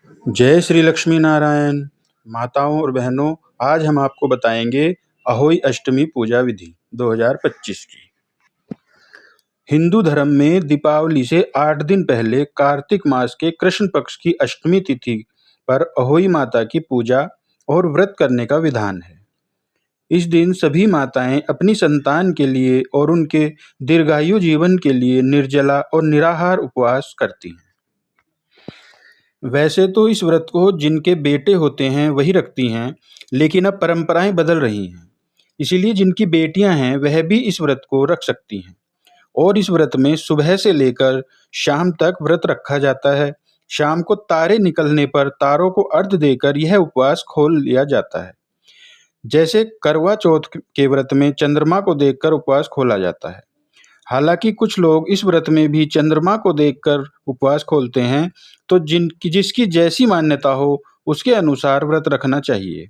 जय श्री लक्ष्मी नारायण। माताओं और बहनों, आज हम आपको बताएंगे अहोई अष्टमी पूजा विधि 2025 की। हिंदू धर्म में दीपावली से 8 दिन पहले कार्तिक मास के कृष्ण पक्ष की अष्टमी तिथि पर अहोई माता की पूजा और व्रत करने का विधान है। इस दिन सभी माताएं अपनी संतान के लिए और उनके दीर्घायु जीवन के लिए निर्जला और निराहार उपवास करती हैं। वैसे तो इस व्रत को जिनके बेटे होते हैं वही रखती हैं, लेकिन अब परंपराएं बदल रही हैं। इसीलिए जिनकी बेटियां हैं वह भी इस व्रत को रख सकती हैं। और इस व्रत में सुबह से लेकर शाम तक व्रत रखा जाता है। शाम को तारे निकलने पर तारों को अर्घ्य देकर यह उपवास खोल लिया जाता है। जैसे करवा चौथ के व्रत में चंद्रमा को देखकर उपवास खोला जाता है। हालांकि कुछ लोग इस व्रत में भी चंद्रमा को देखकर उपवास खोलते हैं, तो जिसकी जैसी मान्यता हो उसके अनुसार व्रत रखना चाहिए।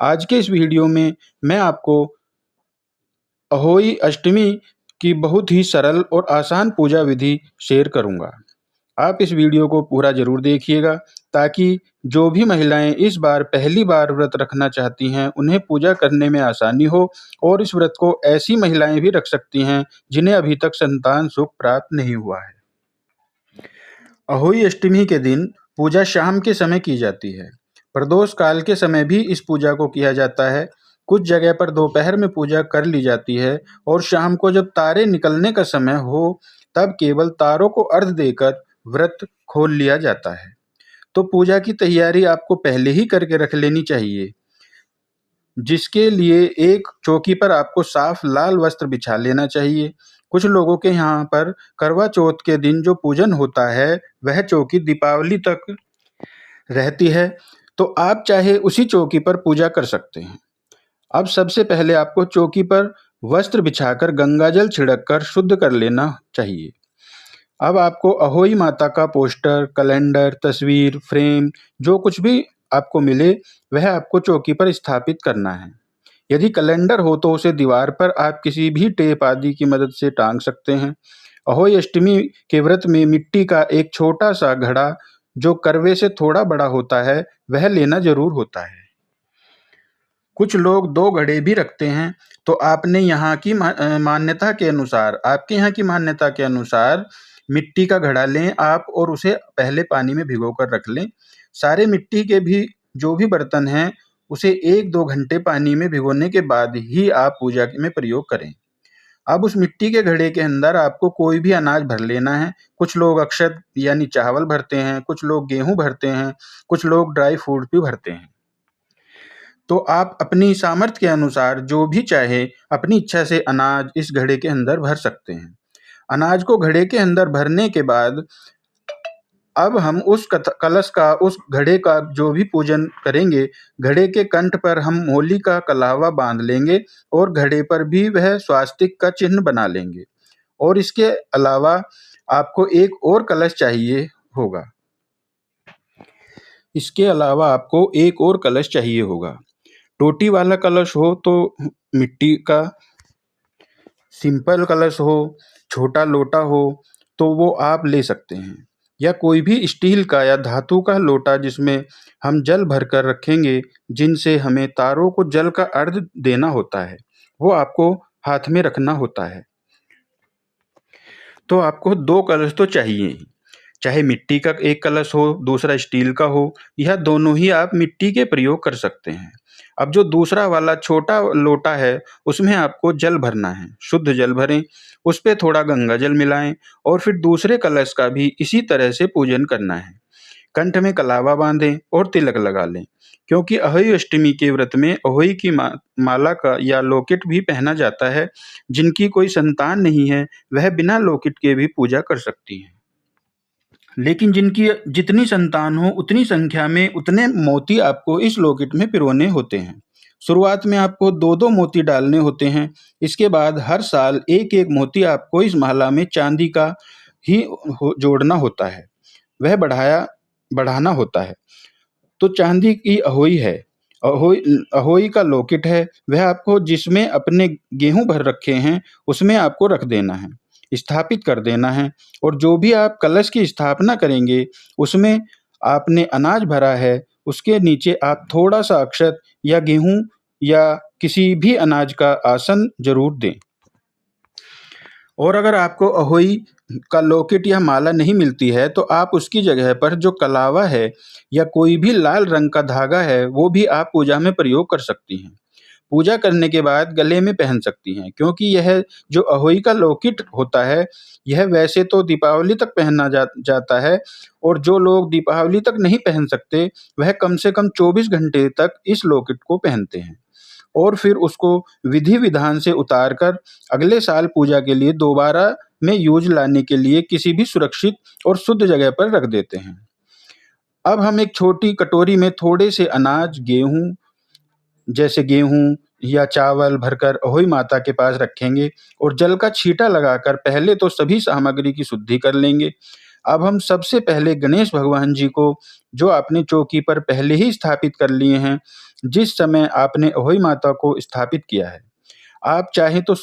आज के इस वीडियो में मैं आपको अहोई अष्टमी की बहुत ही सरल और आसान पूजा विधि शेयर करूंगा। आप इस वीडियो को पूरा जरूर देखिएगा, ताकि जो भी महिलाएं इस बार पहली बार व्रत रखना चाहती हैं उन्हें पूजा करने में आसानी हो। और इस व्रत को ऐसी महिलाएं भी रख सकती हैं जिन्हें अभी तक संतान सुख प्राप्त नहीं हुआ है। अहोई अष्टमी के दिन पूजा शाम के समय की जाती है। प्रदोष काल के समय भी इस पूजा को किया जाता है। कुछ जगह पर दोपहर में पूजा कर ली जाती है और शाम को जब तारे निकलने का समय हो तब केवल तारों को अर्घ्य देकर व्रत खोल लिया जाता है। तो पूजा की तैयारी आपको पहले ही करके रख लेनी चाहिए, जिसके लिए एक चौकी पर आपको साफ लाल वस्त्र बिछा लेना चाहिए। कुछ लोगों के यहाँ पर करवा चौथ के दिन जो पूजन होता है वह चौकी दीपावली तक रहती है, तो आप चाहे उसी चौकी पर पूजा कर सकते हैं। अब सबसे पहले आपको चौकी पर वस्त्र बिछाकर गंगाजल छिड़क कर शुद्ध कर लेना चाहिए। अब आपको अहोई माता का पोस्टर, कैलेंडर, तस्वीर, फ्रेम जो कुछ भी आपको मिले वह आपको चौकी पर स्थापित करना है। यदि कैलेंडर हो तो उसे दीवार पर आप किसी भी टेप आदि की मदद से टांग सकते हैं। अहोई अष्टमी के व्रत में मिट्टी का एक छोटा सा घड़ा जो करवे से थोड़ा बड़ा होता है वह लेना जरूर होता है। कुछ लोग 2 घड़े भी रखते हैं, तो आपने यहाँ की मान्यता के अनुसार, आपके यहाँ की मान्यता के अनुसार मिट्टी का घड़ा लें आप और उसे पहले पानी में भिगो कर रख लें। सारे मिट्टी के भी जो भी बर्तन हैं उसे 1-2 घंटे पानी में भिगोने के बाद ही आप पूजा में प्रयोग करें। अब उस मिट्टी के घड़े के अंदर आपको कोई भी अनाज भर लेना है। कुछ लोग अक्षत यानी चावल भरते हैं, कुछ लोग गेहूं भरते हैं, कुछ लोग ड्राई फ्रूट भी भरते हैं। तो आप अपनी सामर्थ्य के अनुसार जो भी चाहे अपनी इच्छा से अनाज इस घड़े के अंदर भर सकते हैं। अनाज को घड़े के अंदर भरने के बाद अब हम उस कलश का, उस घड़े का जो भी पूजन करेंगे, घड़े के कंठ पर हम होली का कलावा बांध लेंगे और घड़े पर भी वह स्वास्तिक का चिन्ह बना लेंगे। और इसके अलावा आपको एक और कलश चाहिए होगा। इसके अलावा आपको एक और कलश चाहिए होगा। टोटी वाला कलश हो तो मिट्टी का, सिंपल कलश हो, छोटा लोटा हो तो वो आप ले सकते हैं, या कोई भी स्टील का या धातु का लोटा जिसमें हम जल भर कर रखेंगे, जिनसे हमें तारों को जल का अर्घ्य देना होता है, वो आपको हाथ में रखना होता है। तो आपको 2 कलश तो चाहिए ही, चाहे मिट्टी का एक कलश हो, दूसरा स्टील का हो, यह दोनों ही आप मिट्टी के प्रयोग कर सकते हैं। अब जो दूसरा वाला छोटा लोटा है उसमें आपको जल भरना है, शुद्ध जल भरें, उस पे थोड़ा गंगा जल मिलाएं और फिर दूसरे कलश का भी इसी तरह से पूजन करना है। कंठ में कलावा बांधें और तिलक लगा लें, क्योंकि अहोई अष्टमी के व्रत में अहोई की माला का या लॉकेट भी पहना जाता है। जिनकी कोई संतान नहीं है वह बिना लॉकेट के भी पूजा कर सकती हैं, लेकिन जिनकी जितनी संतान हो उतनी संख्या में उतने मोती आपको इस लॉकेट में पिरोने होते हैं। शुरुआत में आपको 2-2 मोती डालने होते हैं। इसके बाद हर साल एक एक मोती आपको इस माला में चांदी का ही जोड़ना होता है, वह बढ़ाना होता है। तो चांदी की अहोई है, अहोई अहोई का लॉकेट है, वह आपको जिसमें अपने गेहूं भर रखे हैं उसमें आपको रख देना है, स्थापित कर देना है। और जो भी आप कलश की स्थापना करेंगे उसमें आपने अनाज भरा है, उसके नीचे आप थोड़ा-सा अक्षत या गेहूँ या किसी भी अनाज का आसन ज़रूर दें। और अगर आपको अहोई का लॉकेट या माला नहीं मिलती है, तो आप उसकी जगह पर जो कलावा है या कोई भी लाल रंग का धागा है, वो भी आप पूजा में प्रयोग कर सकती हैं। पूजा करने के बाद गले में पहन सकती हैं, क्योंकि यह जो अहोई का लॉकेट होता है, यह वैसे तो दीपावली तक पहना जाता है, और जो लोग दीपावली तक नहीं पहन सकते, वह कम से कम 24 घंटे तक इस लॉकेट को पहनते हैं। और फिर उसको विधि-विधान से उतार कर अगले साल पूजा के लिए दोबारा में यूज़ लाने के लिए किसी भी सुरक्षित और शुद्ध जगह पर रख देते हैं। अब हम एक छोटी कटोरी में थोड़े से अनाज, गेहूँ, जैसे गेहूँ या चावल भरकर अहोई माता के पास रखेंगे और जल का छींटा लगाकर पहले तो सभी सामग्री की शुद्धि कर लेंगे। अब हम सबसे पहले गणेश भगवान जी को, जो आपने चौकी पर पहले ही स्थापित कर लिए हैं, जिस समय आपने अहोई माता को स्थापित किया है, आप चाहें तो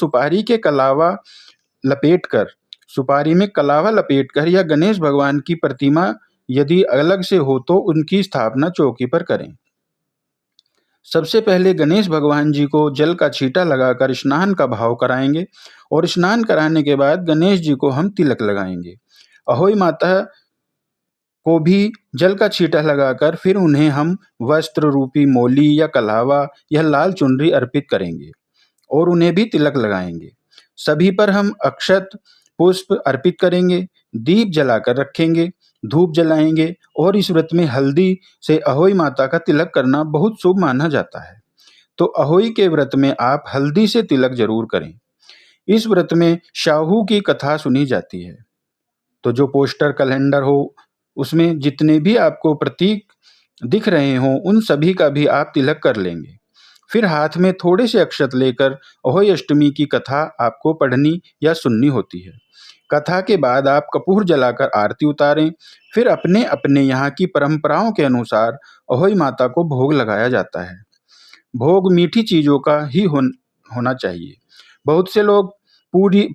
लपेटकर सुपारी में कलावा लपेटकर या गणेश भगवान की प्रतिमा यदि अलग से हो तो उनकी स्थापना चौकी पर करें। सबसे पहले गणेश भगवान जी को जल का छींटा लगाकर स्नान का भाव कराएंगे और स्नान कराने के बाद गणेश जी को हम तिलक लगाएंगे। अहोई माता को भी जल का छींटा लगाकर फिर उन्हें हम वस्त्र रूपी मोली या कलावा या लाल चुनरी अर्पित करेंगे और उन्हें भी तिलक लगाएंगे। सभी पर हम अक्षत पुष्प अर्पित करेंगे, दीप जलाकर रखेंगे, धूप जलाएंगे और इस व्रत में हल्दी से अहोई माता का तिलक करना बहुत शुभ माना जाता है। तो अहोई के व्रत में आप हल्दी से तिलक जरूर करें। इस व्रत में शाहू की कथा सुनी जाती है। तो जो पोस्टर कैलेंडर हो, उसमें जितने भी आपको प्रतीक दिख रहे हों, उन सभी का भी आप तिलक कर लेंगे। फिर हाथ में थोड़े से अक्षत लेकर अहोई अष्टमी की कथा आपको पढ़नी या सुननी होती है। कथा के बाद आप कपूर जलाकर आरती उतारें। फिर अपने अपने यहाँ की परंपराओं के अनुसार अहोई माता को भोग लगाया जाता है। भोग मीठी चीज़ों का ही होना चाहिए। बहुत से लोग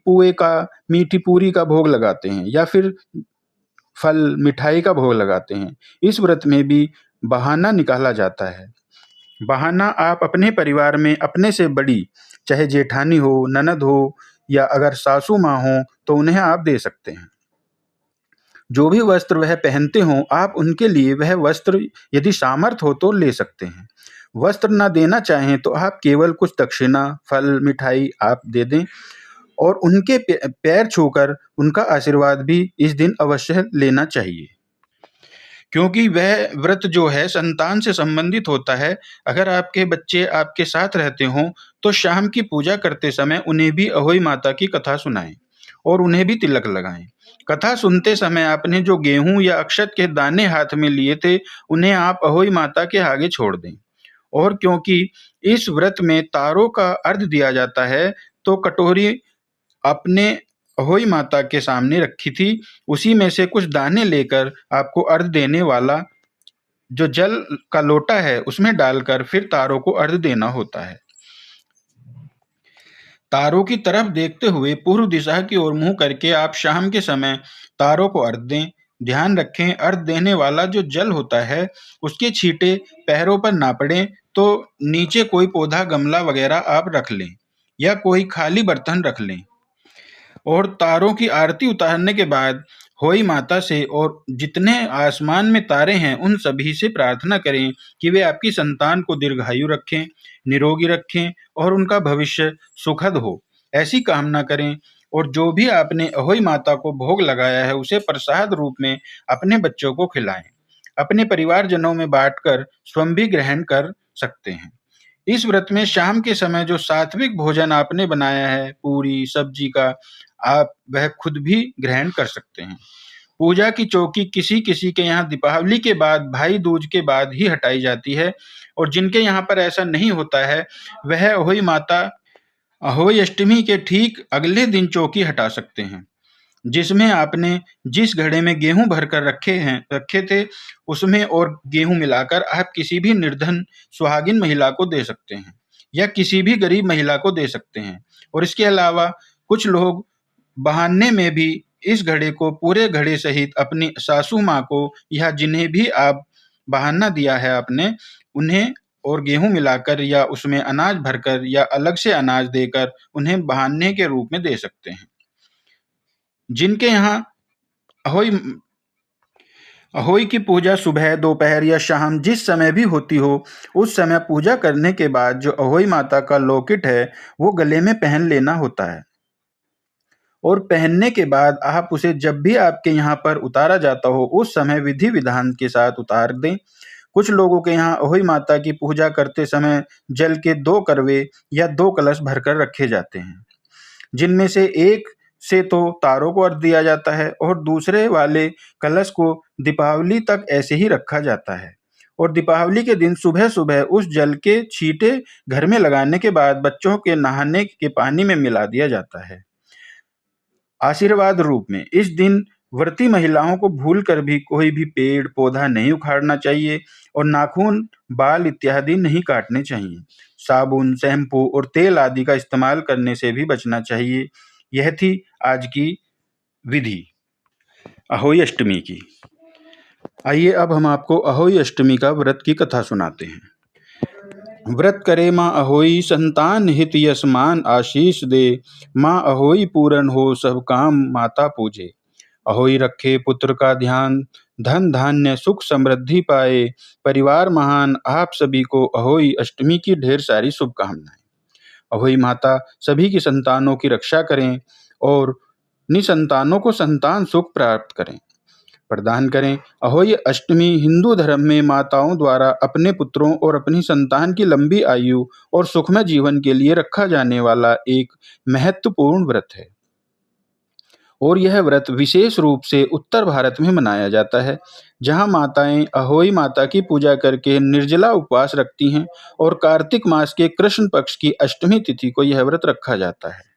पुए का, मीठी पूरी का भोग लगाते हैं या फिर फल, मिठाई का भोग लगाते हैं। इस व्रत में भी बहाना निकाला जाता है। बहाना आप अपने परिवार में अपने से बड़ी, चाहे जेठानी हो, ननद हो या अगर सासू माँ हो, तो उन्हें आप दे सकते हैं। जो भी वस्त्र वह पहनते हों, आप उनके लिए वह वस्त्र यदि सामर्थ हो तो ले सकते हैं। वस्त्र ना देना चाहें तो आप केवल कुछ दक्षिणा, फल, मिठाई आप दे दें और उनके पैर छूकर उनका आशीर्वाद भी इस दिन अवश्य लेना चाहिए, क्योंकि वह व्रत जो है संतान से संबंधित होता है। अगर आपके बच्चे आपके साथ रहते हों, तो शाम की पूजा करते समय उन्हें भी अहोई माता की कथा सुनाएं और उन्हें भी तिलक लगाएं। कथा सुनते समय आपने जो गेहूं या अक्षत के दाने हाथ में लिए थे, उन्हें आप अहोई माता के आगे छोड़ दें। और क्योंकि इस व्रत में तारों का अर्घ दिया जाता है, तो कटोरी अपने अहोई माता के सामने रखी थी, उसी में से कुछ दाने लेकर आपको अर्घ देने वाला जो जल का लोटा है उसमें डालकर फिर तारों को अर्घ देना होता है। तारों की तरफ देखते हुए पूर्व दिशा की ओर मुंह करके आप शाम के समय तारों को अर्घ दें। ध्यान रखें, अर्घ देने वाला जो जल होता है उसके छींटे पैरों पर ना पड़े, तो नीचे कोई पौधा, गमला वगैरह आप रख लें या कोई खाली बर्तन रख लें। और तारों की आरती उतारने के बाद होई माता से और जितने आसमान में तारे हैं उन सभी से प्रार्थना करें कि वे आपकी संतान को दीर्घायु रखें, निरोगी रखें और उनका भविष्य सुखद हो, ऐसी कामना करें। और जो भी आपने अहोई माता को भोग लगाया है उसे प्रसाद रूप में अपने बच्चों को खिलाएं। अपने परिवारजनों में बांटकर स्वयं भी ग्रहण कर सकते हैं। इस व्रत में शाम के समय जो सात्विक भोजन आपने बनाया है, पूरी सब्जी का, आप वह खुद भी ग्रहण कर सकते हैं। पूजा की चौकी किसी किसी के यहाँ दीपावली के बाद, भाई दूज के बाद ही हटाई जाती है, और जिनके यहाँ पर ऐसा नहीं होता है, वह अहोई अष्टमी के ठीक अगले दिन चौकी हटा सकते हैं। जिसमें आपने जिस घड़े में गेहूं भरकर रखे थे, उसमें और गेहूं मिलाकर आप किसी भी निर्धन सुहागिन महिला को दे सकते हैं या किसी भी गरीब महिला को दे सकते हैं। और इसके अलावा कुछ लोग बहाने में भी इस घड़े को पूरे घड़े सहित अपनी सासू माँ को या जिन्हें भी आप बहाना दिया है आपने, उन्हें और गेहूं मिलाकर या उसमें अनाज भरकर या अलग से अनाज देकर उन्हें बहाने के रूप में दे सकते हैं। जिनके यहाँ अहोई अहोई की पूजा सुबह, दोपहर या शाम जिस समय भी होती हो, उस समय पूजा करने के बाद जो अहोई माता का लॉकेट है, वो गले में पहन लेना होता है। और पहनने के बाद आप उसे जब भी आपके यहाँ पर उतारा जाता हो, उस समय विधि विधान के साथ उतार दें। कुछ लोगों के यहाँ अहोई माता की पूजा करते समय जल के 2 करवे या 2 कलश भरकर रखे जाते हैं, जिनमें से एक से तो तारों को अर्घ दिया जाता है और दूसरे वाले कलश को दीपावली तक ऐसे ही रखा जाता है। और दीपावली के दिन सुबह-सुबह उस जल के छींटे घर में लगाने के बाद बच्चों के नहाने के पानी में मिला दिया जाता है, आशीर्वाद रूप में। इस दिन व्रती महिलाओं को भूलकर भी कोई भी पेड़ पौधा नहीं उखाड़ना चाहिए और नाखून, बाल इत्यादि नहीं काटने चाहिए। साबुन, शैम्पू और तेल आदि का इस्तेमाल करने से भी बचना चाहिए। यह थी आज की विधि अहोई अष्टमी की। आइए अब हम आपको अहोई अष्टमी का व्रत की कथा सुनाते हैं। व्रत करे माँ अहोई, संतान हित यश मान आशीष दे। माँ अहोई पूरन हो सब काम माता पूजे। अहोई रखे पुत्र का ध्यान, धन धान्य सुख समृद्धि पाए। परिवार महान आप सभी को अहोई अष्टमी की ढेर सारी शुभकामनाएं। अहोई माता सभी की संतानों की रक्षा करें और निसंतानों को संतान सुख प्राप्त करें, प्रदान करें। अहोई अष्टमी हिंदू धर्म में माताओं द्वारा अपने पुत्रों और अपनी संतान की लंबी आयु और सुखमय जीवन के लिए रखा जाने वाला एक महत्वपूर्ण व्रत है। और यह व्रत विशेष रूप से उत्तर भारत में मनाया जाता है, जहाँ माताएं अहोई माता की पूजा करके निर्जला उपवास रखती हैं और कार्तिक मास के कृष्ण पक्ष की अष्टमी तिथि को यह व्रत रखा जाता है।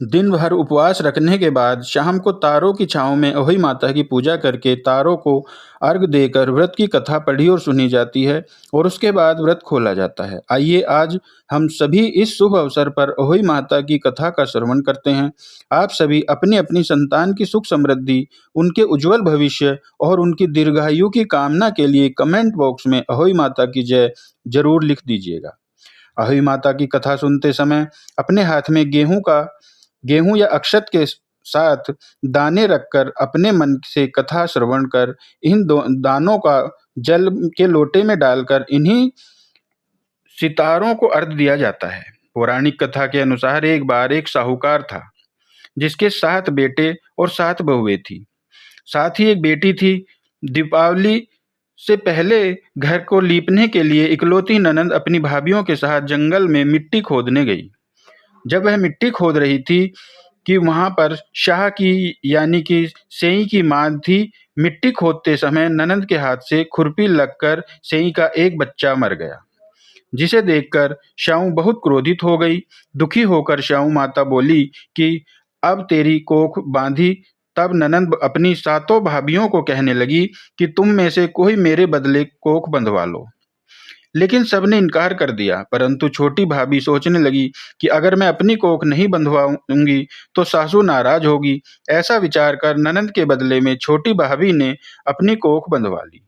दिन भर उपवास रखने के बाद शाम को तारों की छाँव में अहोई माता की पूजा करके तारों को अर्घ देकर व्रत की कथा पढ़ी और सुनी जाती है और उसके बाद व्रत खोला जाता है। आइए आज हम सभी इस शुभ अवसर पर अहोई माता की कथा का श्रवण करते हैं। आप सभी अपनी अपनी संतान की सुख समृद्धि, उनके उज्जवल भविष्य और उनकी दीर्घायु की कामना के लिए कमेंट बॉक्स में अहोई माता की जय जरूर लिख दीजिएगा। अहोई माता की कथा सुनते समय अपने हाथ में गेहूं या अक्षत के साथ दाने रखकर अपने मन से कथा श्रवण कर इन दानों का जल के लोटे में डालकर इन्हीं सितारों को अर्घ दिया जाता है। पौराणिक कथा के अनुसार एक बार एक साहूकार था, जिसके 7 बेटे और 7 बहुएं थी। साथ ही एक बेटी थी। दीपावली से पहले घर को लीपने के लिए इकलौती ननंद अपनी भाभीियों के साथ जंगल में मिट्टी खोदने गई। जब वह मिट्टी खोद रही थी कि वहां पर शाह की यानी कि सेई की मां थी। मिट्टी खोदते समय ननंद के हाथ से खुरपी लगकर सेई का एक बच्चा मर गया, जिसे देखकर शाऊ बहुत क्रोधित हो गई। दुखी होकर शाऊ माता बोली कि अब तेरी कोख बांधी। तब ननंद अपनी 7 भाभीियों को कहने लगी कि तुम में से कोई मेरे बदले कोख बंधवा लो। लेकिन सबने इनकार कर दिया, परंतु छोटी भाभी सोचने लगी कि अगर मैं अपनी कोख नहीं बंधवाऊंगी तो सासू नाराज होगी। ऐसा विचार कर ननंद के बदले में छोटी भाभी ने अपनी कोख बंधवा ली।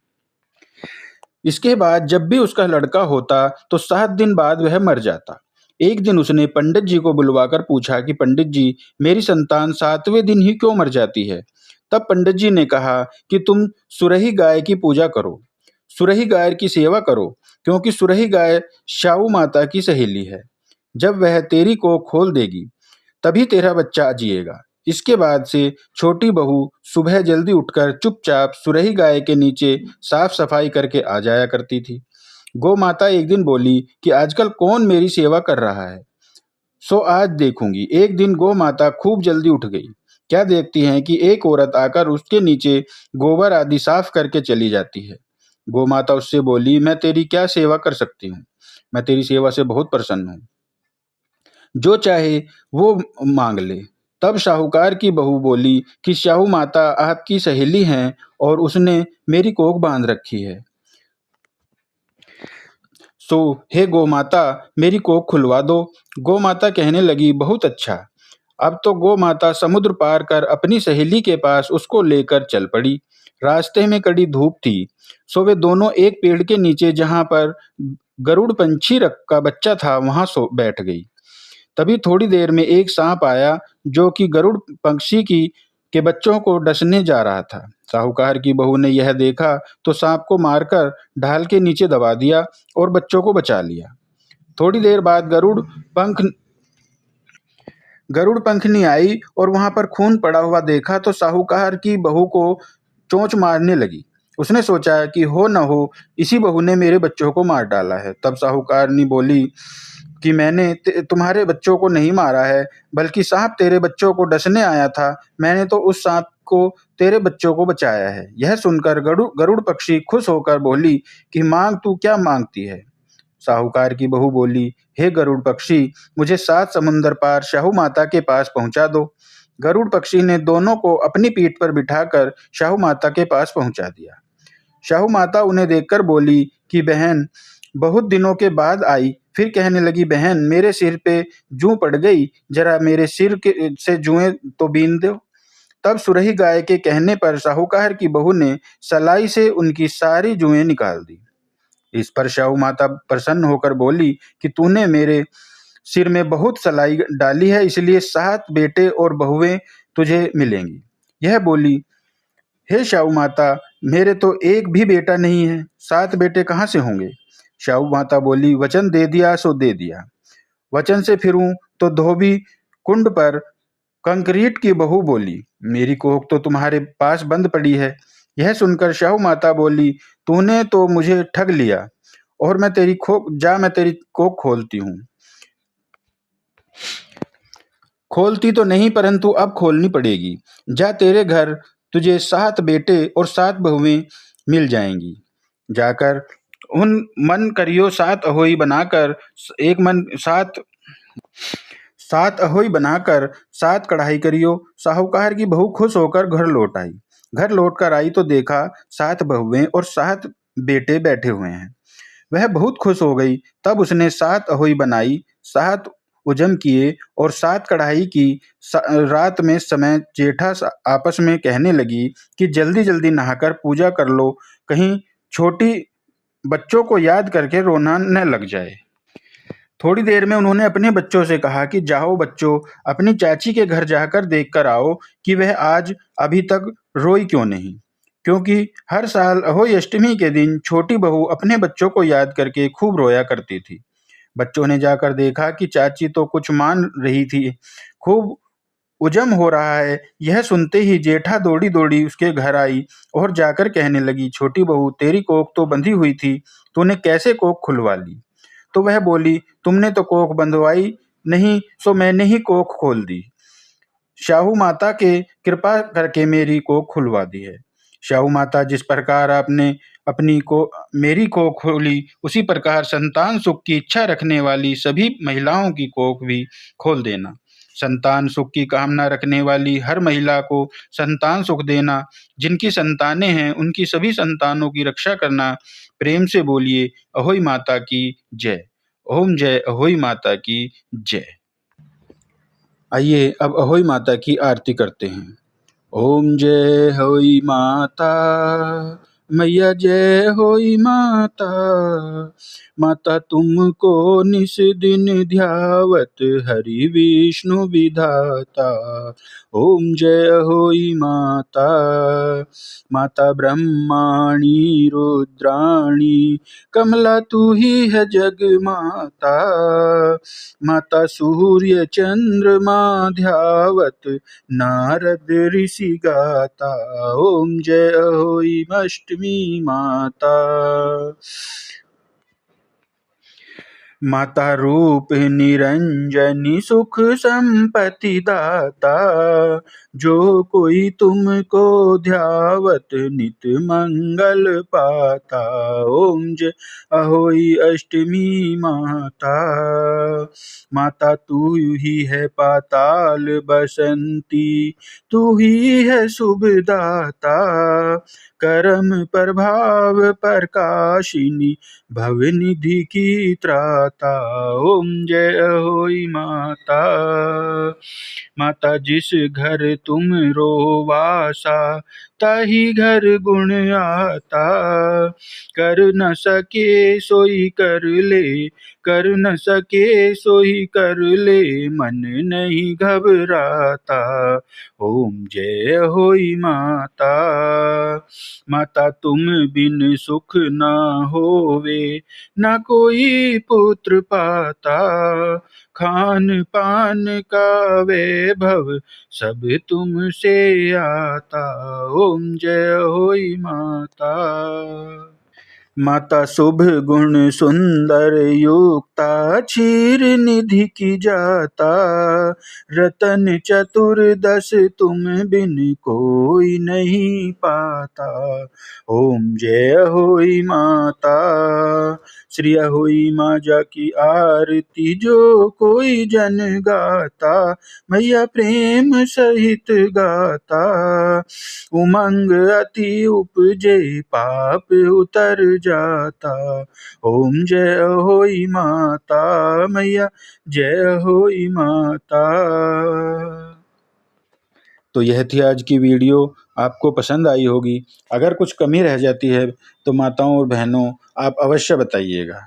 इसके बाद जब भी उसका लड़का होता तो 7 दिन बाद वह मर जाता। एक दिन उसने पंडित जी को बुलवाकर पूछा कि पंडित जी, मेरी संतान 7वें दिन ही क्यों मर जाती है? तब पंडित जी ने कहा कि तुम सुरही गाय की पूजा करो, सुरही गाय की सेवा करो, क्योंकि सुरही गाय शाऊ माता की सहेली है। जब वह तेरी को खोल देगी तभी तेरा बच्चा जिएगा। इसके बाद से छोटी बहू सुबह जल्दी उठकर चुपचाप सुरही गाय के नीचे साफ सफाई करके आ जाया करती थी। गौ माता एक दिन बोली कि आजकल कौन मेरी सेवा कर रहा है, सो आज देखूंगी। एक दिन गौ माता खूब जल्दी उठ गई। क्या देखती हैं कि एक औरत आकर उसके नीचे गोबर आदि साफ करके चली जाती है। गौ माता उससे बोली, मैं तेरी क्या सेवा कर सकती हूँ? मैं तेरी सेवा से बहुत प्रसन्न हूँ, जो चाहे वो मांग ले। तब साहूकार की बहू बोली कि शाहू माता आपकी सहेली हैं और उसने मेरी कोख बांध रखी है, सो हे गौ माता मेरी कोख खुलवा दो। गौ माता कहने लगी, बहुत अच्छा, अब तो गो माता समुद्र पार कर अपनी सहेली के पास उसको लेकर चल पड़ी। रास्ते में कड़ी धूप थी, सो वे दोनों एक पेड़ के नीचे जहां पर गरुड़ पंछी रख का बच्चा था वहां सो बैठ गई। तभी थोड़ी देर में एक सांप आया जो कि गरुड़ पक्षी की के बच्चों को डसने जा रहा था। साहूकार की बहू ने यह देखा तो सांप को मारकर ढाल के नीचे दबा दिया और बच्चों को बचा लिया। थोड़ी देर बाद पंख गरुड़ पंखनी आई और वहां पर खून पड़ा हुआ देखा तो साहूकार की बहू को चोंच मारने लगी। उसने सोचा कि हो न हो इसी बहू ने मेरे बच्चों को मार डाला है। तब साहूकारनी बोली कि मैंने तुम्हारे बच्चों को नहीं मारा है, बल्कि सांप तेरे बच्चों को डसने आया था। मैंने तो उस सांप को तेरे बच्चों को बचाया है। यह सुनकर गरुड़ गरुड़ पक्षी खुश होकर बोली कि मांग, तू क्या मांगती है? साहूकार की बहू बोली, हे गरुड़ पक्षी, मुझे 7 समुंदर पार शाहू माता के पास पहुंचा दो। गरुड़ पक्षी ने दोनों को अपनी पीठ पर बिठाकर शाहू माता के पास पहुंचा दिया। शाहू माता उन्हें देखकर बोली कि बहन बहुत दिनों के बाद आई। फिर कहने लगी, बहन मेरे सिर पे जूं पड़ गई, जरा मेरे सिर के से जुएं तो बीन दो। तब सुरही गाय के कहने पर साहूकार की बहू ने सलाई से उनकी सारी जुएं निकाल दी। इस पर शाहू माता प्रसन्न होकर बोली कि तूने मेरे सिर में बहुत सलाई डाली है, इसलिए 7 बेटे और बहुएं तुझे मिलेंगी। यह बोली, हे शाहू माता, मेरे तो एक भी बेटा नहीं है, 7 बेटे कहाँ से होंगे? शाहू माता बोली, वचन दे दिया सो दे दिया। वचन से फिरूं तो धोबी कुंड पर कंक्रीट की बहू बोली, मेरी कोख तो तुम्हारे पास बंद पड़ी है। यह सुनकर शाहू माता बोली, तूने तो मुझे ठग लिया और मैं तेरी कोख खोलती हूँ। खोलती तो नहीं, परंतु अब खोलनी पड़ेगी। जा, तेरे घर तुझे 7 बेटे और 7 बहुएं मिल जाएंगी। जाकर उन मन करियो 7 अहोई बनाकर एक मन 7 अहोई बनाकर 7 कढ़ाई करियो। साहूकार की बहू खुश होकर घर लौट आई। घर लौट कर आई तो देखा 7 बहुएं और 7 बेटे बैठे हुए हैं। वह बहुत खुश हो गई। तब उसने 7 अहोई बनाई, 7 उजम किए और 7 कढ़ाई की। रात में समय जेठा आपस में कहने लगी कि जल्दी जल्दी नहाकर पूजा कर लो, कहीं छोटी बच्चों को याद करके रोना न लग जाए। थोड़ी देर में उन्होंने अपने बच्चों से कहा कि जाओ बच्चों, अपनी चाची के घर जाकर देख कर आओ कि वह आज अभी तक रोई क्यों नहीं, क्योंकि हर साल अहोई अष्टमी के दिन छोटी बहू अपने बच्चों को याद करके खूब रोया करती थी। बच्चों ने जाकर देखा कि चाची तो कुछ मान रही थी, खूब उजम हो रहा है। यह सुनते ही जेठा दौड़ी दौड़ी उसके घर आई और जाकर कहने लगी, छोटी बहू, तेरी कोख तो बंधी हुई थी, तूने कैसे कोख खुलवा ली? तो वह बोली, तुमने तो कोख बंधवाई नहीं, सो मैंने ही कोख खोल दी। शाहू माता के कृपा करके मेरी कोख खुलवा दी है। शाहू माता, जिस प्रकार आपने अपनी को मेरी कोख खोली, उसी प्रकार संतान सुख की इच्छा रखने वाली सभी महिलाओं की कोख भी खोल देना। संतान सुख की कामना रखने वाली हर महिला को संतान सुख देना। जिनकी संतानें हैं उनकी सभी संतानों की रक्षा करना। प्रेम से बोलिए, अहोई माता की जय। ओम जय अहोई माता की जय। आइए अब अहोई माता की आरती करते हैं। ओम जय होई माता, मैया जय होई माता। माता तुमको निस दिन ध्यावत, हरि विष्णु विधाता। ओम जय होई माता, माता ब्रह्माणी रुद्राणी, कमला तू ही है जग माता। माता सूर्य चंद्रमा ध्यावत, नारद ऋषि गाता। ओम जय होई अष्टमी माता। माता रूप निरंजनी, सुख संपत्ति दाता। जो कोई तुमको ध्यावत नित मंगल पाता। ओम जय अहोई अष्टमी माता। माता तू ही है पाताल बसंती, तू ही है शुभदाता। करम प्रभाव प्रकाशिनी, भवनिधि की त्राता। ओम जय अहोई माता। माता जिस घर तुम रो वासा, ताहि घर गुण आता। कर न सके सोई कर ले, कर न सके सोई कर ले, मन नहीं घबराता। ओम जय होई माता। माता तुम बिन सुख न होवे, न कोई पुत्र पाता। खान पान का वैभव सब तुमसे आता। ओम जय होई माता। माता शुभ गुण सुंदर युक्ता, क्षीर निधि की जाता। रतन चतुर्दश तुम बिन कोई नहीं पाता। ओम जय होई माता। श्री होई माँ जाकी आरती, जो कोई जन गाता। मैया प्रेम सहित गाता। उमंग अति उपजे, पाप उतर जाता। ओम जय होई माता। मैया जय होई माता। तो यह थी आज की वीडियो, आपको पसंद आई होगी। अगर कुछ कमी रह जाती है तो माताओं और बहनों आप अवश्य बताइएगा,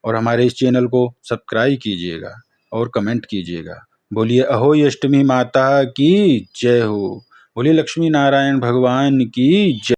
और हमारे इस चैनल को सब्सक्राइब कीजिएगा और कमेंट कीजिएगा। बोलिए अहोई अष्टमी माता की जय हो। बोलिए लक्ष्मी नारायण भगवान की जय।